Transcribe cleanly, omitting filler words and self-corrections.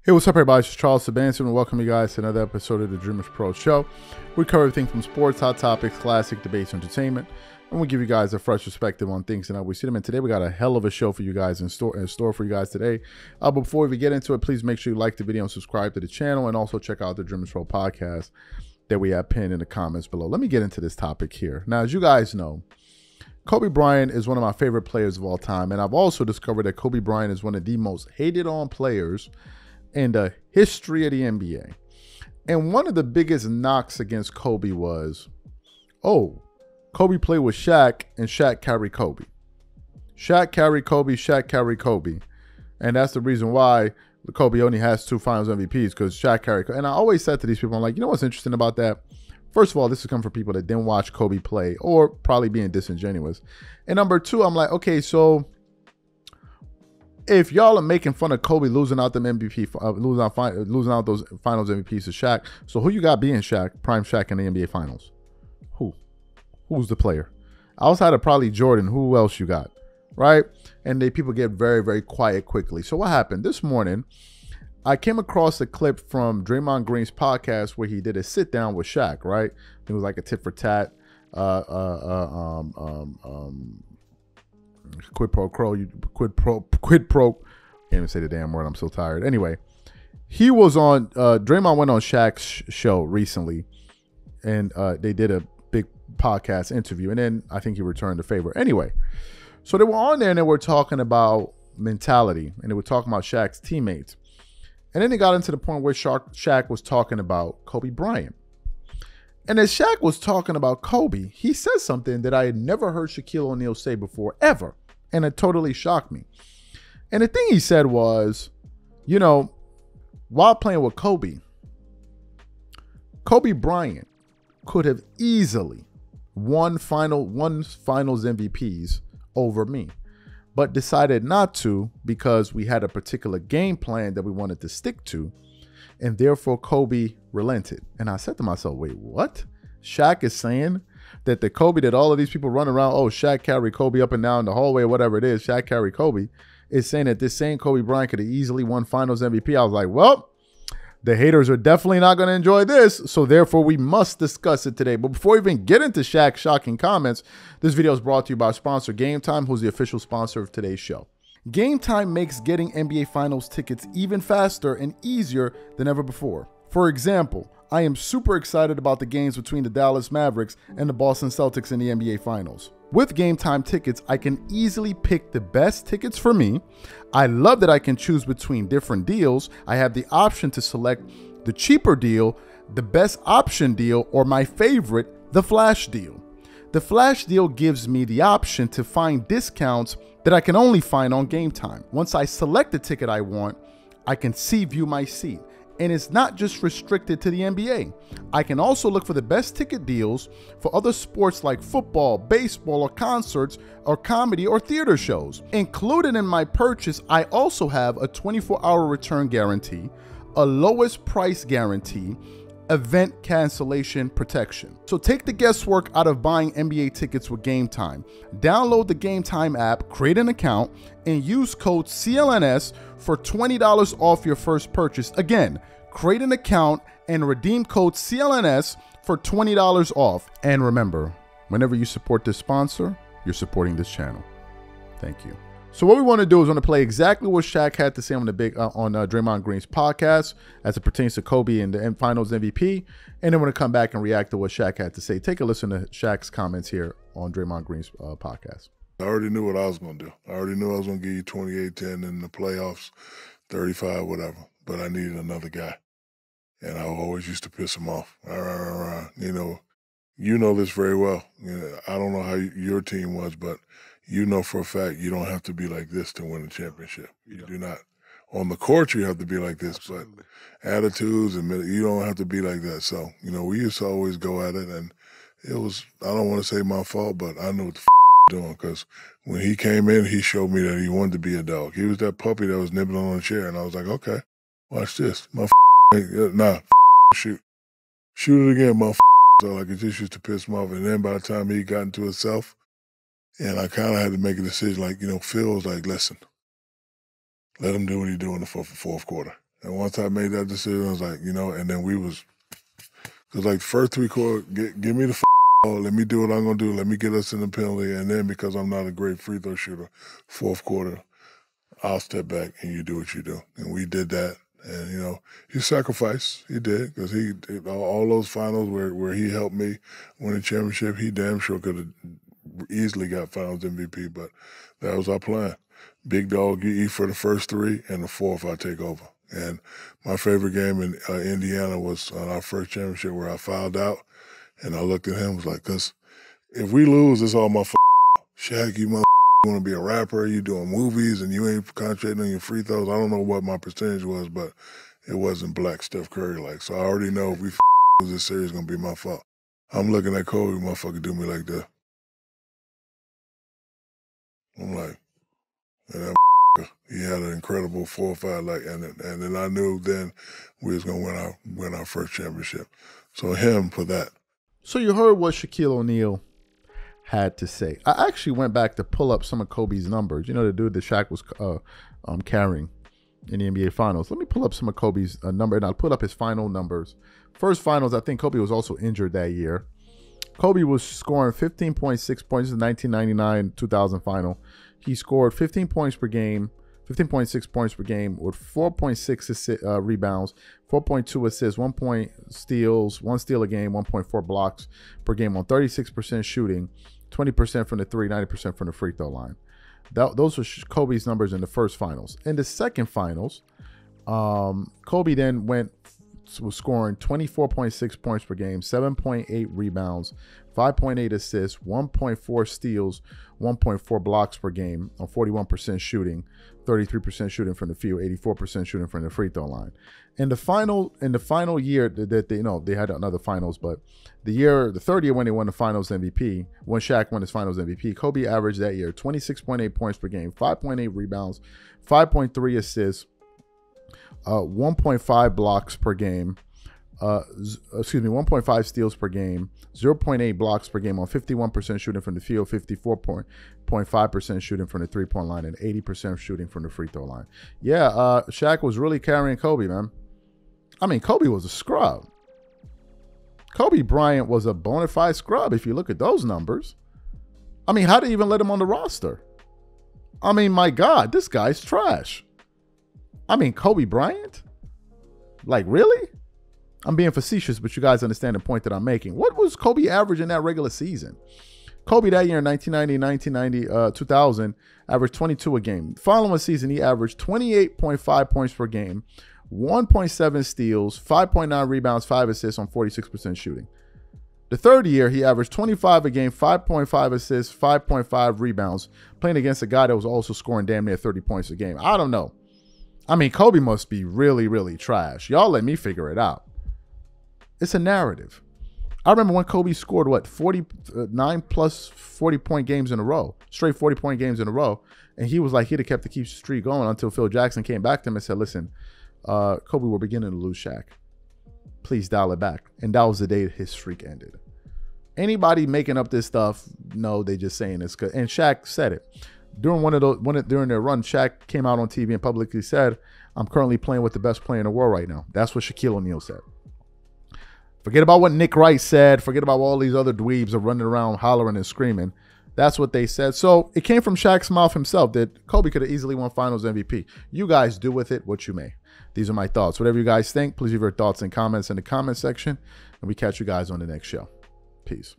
Hey, what's up, everybody? It's Charles Sebastian, and welcome you guys to another episode of the DREAMERSPRO show. We cover everything from sports, hot topics, classic debates, entertainment, and we give you guys a fresh perspective on things and how we see them. And today we got a hell of a show for you guys in store for you guys today. But before we get into it, please make sure you like the video and subscribe to the channel, and also check out the DREAMERSPRO podcast that we have pinned in the comments below. Let me get into this topic here. Now, as you guys know, Kobe Bryant is one of my favorite players of all time, and I've also discovered that Kobe Bryant is one of the most hated on players in the history of the NBA. And one of the biggest knocks against Kobe was, oh, Kobe played with Shaq and Shaq carried Kobe. Shaq carried Kobe, Shaq carried Kobe. And that's the reason why Kobe only has 2 finals MVPs, because Shaq carried Kobe. And I always said to these people, I'm like, you know what's interesting about that? First of all, this has come from people that didn't watch Kobe play or probably being disingenuous. And number 2, I'm like, okay, so if y'all are making fun of Kobe losing out them MVP, losing out those finals MVPs to Shaq, so who you got being Shaq, prime Shaq in the NBA finals? Who's the player? Outside of probably Jordan, who else you got, right? And people get very, very quiet quickly. So what happened? This morning, I came across a clip from Draymond Green's podcast where he did a sit down with Shaq, right? It was like a tit for tat, quid pro quo, can't even say the damn word, I'm so tired. Anyway, he was on Draymond went on Shaq's show recently, and they did a big podcast interview, and then I think he returned the favor. Anyway, so they were on there and they were talking about mentality, and they were talking about Shaq's teammates, and then they got into the point where Shaq was talking about Kobe Bryant. And as Shaq was talking about Kobe, he said something that I had never heard Shaquille O'Neal say before, ever. And it totally shocked me. And the thing he said was, you know, while playing with Kobe Bryant could have easily won finals MVPs over me, but decided not to because we had a particular game plan that we wanted to stick to. And therefore, Kobe relented. And I said to myself, wait, what? Shaq is saying that the Kobe that all of these people run around, oh, Shaq carried Kobe up and down the hallway, whatever it is, Shaq carried Kobe, is saying that this same Kobe Bryant could have easily won finals MVP. I was like, well, the haters are definitely not going to enjoy this. So therefore, we must discuss it today. But before we even get into Shaq's shocking comments, this video is brought to you by sponsor Game Time, who's the official sponsor of today's show. Game Time makes getting NBA Finals tickets even faster and easier than ever before. For example, I am super excited about the games between the Dallas Mavericks and the Boston Celtics in the NBA Finals. With Game Time tickets, I can easily pick the best tickets for me. I love that I can choose between different deals. I have the option to select the cheaper deal, the best option deal, or my favorite, the flash deal. The flash deal gives me the option to find discounts that I can only find on Game Time. Once I select the ticket I want, I can view my seat. And it's not just restricted to the NBA. I can also look for the best ticket deals for other sports like football, baseball, or concerts, or comedy or theater shows. Included in my purchase, I also have a 24-hour return guarantee, a lowest price guarantee, event cancellation protection. So take the guesswork out of buying NBA tickets with Game Time. Download the Game Time app, create an account, and use code CLNS for $20 off your first purchase. Again, create an account and redeem code CLNS for $20 off. And remember, whenever you support this sponsor, you're supporting this channel. Thank you. So what we want to do is want to play exactly what Shaq had to say on the Draymond Green's podcast as it pertains to Kobe and the Finals MVP, and then we're going to come back and react to what Shaq had to say. Take a listen to Shaq's comments here on Draymond Green's podcast. I already knew what I was going to do. I already knew I was going to give you 28-10 in the playoffs, 35, whatever. But I needed another guy, and I always used to piss him off. You know this very well. I don't know how your team was, but you know for a fact you don't have to be like this to win a championship. You do not. On the court, you have to be like this, Absolutely. But attitudes and you don't have to be like that. So, we used to always go at it, and it was, I don't want to say my fault, but I knew what the doing, because when he came in, he showed me that he wanted to be a dog. He was that puppy that was nibbling on a chair, and I was like, okay, watch this. Shoot it again, So like, it just used to piss him off. And then by the time he got into himself, and I kind of had to make a decision, like, Phil was like, listen, let him do what he do in the fourth quarter. And once I made that decision, I was like, and then we was, because like the first 3 quarters, give me the ball, let me do what I'm going to do, let me get us in the penalty, and then because I'm not a great free throw shooter, 4th quarter, I'll step back and you do what you do. And we did that. And, he sacrificed. He did, because he did all those finals where he helped me win a championship, he damn sure could have easily got finals MVP, but that was our plan. Big dog, you eat for the first 3, and the 4th I take over. And my favorite game in Indiana was on our first championship where I fouled out, and I looked at him and was like, because if we lose, it's all my Shaq, you want to be a rapper, you doing movies, and you ain't concentrating on your free throws. I don't know what my percentage was, but it wasn't black Steph Curry like. So I already know if we lose this series, it's going to be my fault. I'm looking at Kobe, motherfucker do me like that. I'm like, and that he had an incredible 4 or 5, and then I knew then we was gonna win our first championship. So him for that. So you heard what Shaquille O'Neal had to say. I actually went back to pull up some of Kobe's numbers. The dude that Shaq was carrying in the NBA Finals. Let me pull up some of Kobe's number, and I'll put up his final numbers. First finals, I think Kobe was also injured that year. Kobe was scoring 15.6 points in the 1999-2000 final. He scored 15 points per game, 15.6 points per game with 4.6 rebounds, 4.2 assists, 1 point steals, 1 steal a game, 1.4 blocks per game on 36% shooting, 20% from the 3, 90% from the free throw line. Those were Kobe's numbers in the first finals. In the second finals, Kobe then was scoring 24.6 points per game, 7.8 rebounds, 5.8 assists, 1.4 steals, 1.4 blocks per game on 41% shooting, 33% shooting from the field, 84% shooting from the free throw line. In the final year that they had another finals, but the third year when they won the finals MVP, when Shaq won his finals MVP, Kobe averaged that year 26.8 points per game, 5.8 rebounds, 5.3 assists, 1.5 blocks per game, 1.5 steals per game, 0.8 blocks per game on 51% shooting from the field, 54.5% shooting from the 3-point line, and 80% shooting from the free throw line. Yeah, Shaq was really carrying Kobe, man. I mean, Kobe was a scrub. Kobe Bryant was a bona fide scrub if you look at those numbers. I mean, how did they even let him on the roster? I mean, my God, this guy's trash. I mean, Kobe Bryant? Like, really? I'm being facetious, but you guys understand the point that I'm making. What was Kobe average in that regular season? Kobe that year in 1990, 2000, averaged 22 a game. The following season, he averaged 28.5 points per game, 1.7 steals, 5.9 rebounds, 5 assists on 46% shooting. The third year, he averaged 25 a game, 5.5 assists, 5.5 rebounds, playing against a guy that was also scoring damn near 30 points a game. I don't know. I mean, Kobe must be really, really trash. Y'all let me figure it out. It's a narrative. I remember when Kobe scored, 49 plus 40-point games in a row, straight 40-point games in a row. And he was like, he'd have kept the streak going until Phil Jackson came back to him and said, listen, Kobe, we're beginning to lose Shaq. Please dial it back. And that was the day his streak ended. Anybody making up this stuff, no, they just saying this. And Shaq said it. During during their run, Shaq came out on TV and publicly said, I'm currently playing with the best player in the world right now. That's what Shaquille O'Neal said. Forget about what Nick Wright said. Forget about all these other dweebs are running around hollering and screaming. That's what they said. So it came from Shaq's mouth himself that Kobe could have easily won Finals MVP. You guys do with it what you may. These are my thoughts. Whatever you guys think, please leave your thoughts and comments in the comment section. And we catch you guys on the next show. Peace.